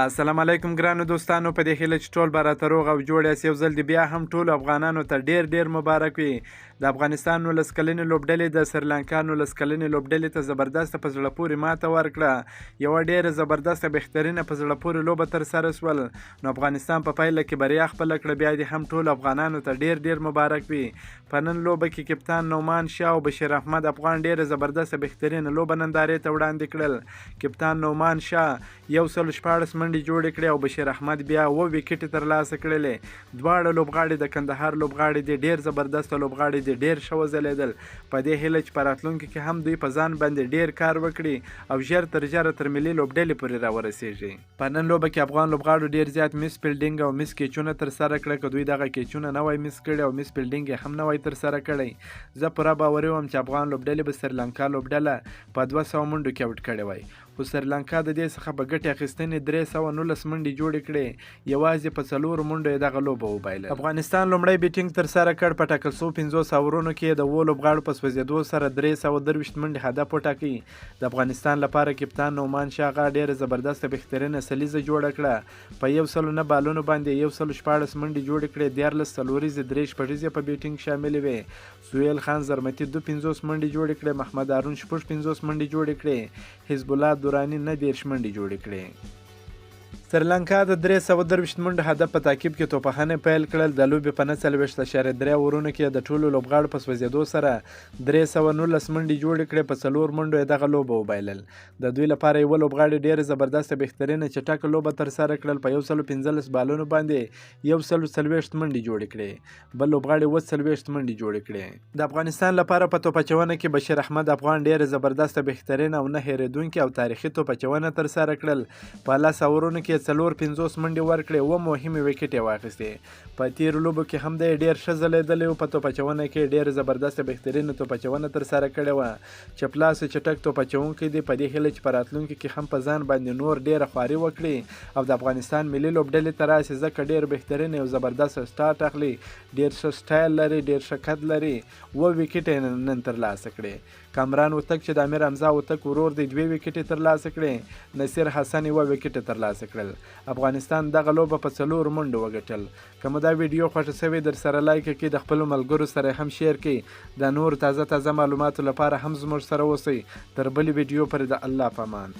السلام علیکم ګرانو دوستانو، په دې هیله چې ټول به راته روغ او جوړ یاست. یو ځل د بیا هم ټولو افغانانو ته ډیر مبارک وي. د افغانستان 19 کلنې لوبډلې د سریلانکا 19 کلنې لوبډلې ته زبردسته په زړه پورې ماته ورکړه. یوه ډیره زبردسته بهترینه په زړه پورې لوبه ترسره شول. نو افغانستان په پایله کې بریا خپله کړه. بیا دې هم ټولو افغانانو ته ډیر مبارک وي. په نن لوبه کې کپتان نعمان شاه او بشیر احمد افغان ډیره زبردسته بهترینه لوبه نندارې ته وړاندې کړل. کپتان نعمان شاه 114 منډې جوړې کړې او بشیر احمد بیا 7 وکټې ترلاسه کړلې. دواړه لوبغاړي د کندهار لوبغاړي دي، ډیر زبردسته لوبغاړي دي، ډیر ښه وځلیدل. په دې هیله چې په راتلونکي کې هم دوی په ځان باندې ډیر کار وکړي او ژر تر ژره تر ملي لوبډلې پورې راورسیږي. په نن لوبه کې افغان لوبغاړو ډیر زیات میس فیلډینګ او میس کیچونه ترسره کړه. که دوی دغه کیچونه نه وای میس کړي او میس فیلډینګ یې هم نه وای ترسره کړی، زه پوره باوري وم چې افغان لوبډلې به سریلانکا لوبډله په 200 منډو کې آوټ کړې وای. خو سریلانکا د دې څخه په ګټې اخیستنې 319 منډې جوړې کړې. یوازې په 4 منډو یې دغه لوبه وبایله. افغانستان لومړی بیټینګ ترسره کړ. په ټاکل شوو 500 اورونو کې د 7 لوبغاړو په سوځېدو سره 323 منډې هدف وټاکئ. د افغانستان لپاره کپتان نعمان شاه ډېره زبردسته بهترینه سلیزه جوړه کړه. په 109 بالونو باندې 114 منډې جوړې کړې. 14 څلوریزې 3 شپږیزې په بیټینګ شاملې وې. سهیل خان زرمتي 52 منډې جوړې کړې. محمد هارون 50 منډې جوړې کړې. حزب الله دوراني 19 منډې جوړې کړې. سریلانکا د 323 منډو هدف په تعقیب کې توپخانې پیل کړل. د لوبې په 49.3 اورونو کې د ټولو لوبغاړو په سوځېدو سره 319 منډې جوړې کړې. په 4 منډو یې دغه لوبه وبایلل. د دوی لپاره یوه لوبغاړي ډېره زبردسته بهترینه چټکه لوبه ترسره کړل. په 115 بالونو باندې 140 منډې جوړې کړې. بل لوبغاړي 40 منډې جوړې کړې. د افغانستان لپاره په توپچونه کې بشیر احمد افغان ډېره زبردسته بهترینه او نه هېرېدونکې او تاریخي توپچونه ترسره کړل. په 10 اورونو کې 450 منډې ورکړې. 7 مهمې وکټې یې واخیستې. په تېرو لوبو کې هم دی ډېر ښه ځلیدلی و. په توپچونه کې ډېره زبردسته بهترینه توپچونه ترسره کړې وه. چپلاسه چټک توپچونکی دی. په دې هیله چې په راتلونکي کې هم په ځان باندې نور ډېره خواري وکړي او د افغانستان ملي لوبډلې ته راشي، ځکه ډېر بهترینه یو زبردسته سټارټ اخلي، ډېر ښه سټایل لري، ډېر ښه قد لري. 7 وکټې یې نن ترلاسه کړې. کامران وتک چې د امیر حمزه وتک ورور دی 2 وکټې ترلاسه کړې. نصیر حسن 1 وکټې ترلاسه کړل. افغانستان دغه لوبه په 4 منډو وګټل. که مو دا ویډیو خوښه شوې در سره لایک کړئ، د خپلو ملګرو سره هم شیر کړئ. د نور تازه معلوماتو لپاره هم زموږ سره اوسئ. تر بلې ویډیو پورې د الله په امان.